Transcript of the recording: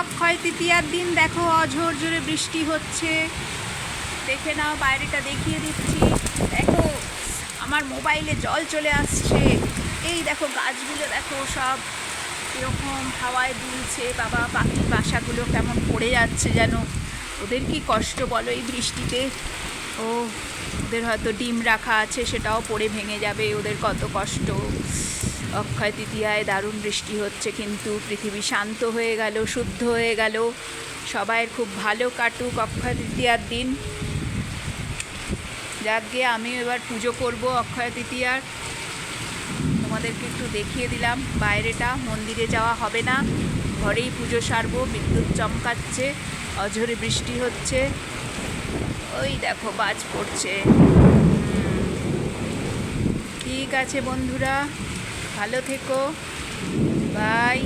অক্ষয় তৃতীয়ার দিন দেখো অঝোর জোরে বৃষ্টি হচ্ছে। দেখে নাও, বাইরেটা দেখিয়ে দিচ্ছি। দেখো আমার মোবাইলে জল চলে আসছে। এই দেখো গাছগুলো দেখো সব এরকম হাওয়ায় দুলছে। বাবা, পাখির বাসাগুলো কেমন পড়ে যাচ্ছে যেন। ওদের কি কষ্ট বলো এই বৃষ্টিতে। ও, ওদের হয়তো ডিম রাখা আছে, সেটাও পড়ে ভেঙে যাবে। ওদের কত কষ্ট। অক্ষয় তৃতীয়ায় দারুণ বৃষ্টি হচ্ছে, কিন্তু পৃথিবী শান্ত হয়ে গেল, শুদ্ধ হয়ে গেল। সবাইয়ের খুব ভালো কাটুক অক্ষয় তৃতীয়ার দিন। যাক গিয়ে আমিও এবার পুজো করব অক্ষয় তৃতীয়ার। তোমাদেরকে একটু দেখিয়ে দিলাম বাইরেটা। মন্দিরে যাওয়া হবে না, ঘরেই পুজো সারবো। বিদ্যুৎ চমকাচ্ছে, অঝোরে বৃষ্টি হচ্ছে। ওই দেখো বাজ পড়ছে। ঠিক আছে বন্ধুরা, ভালো থেকো, বাই।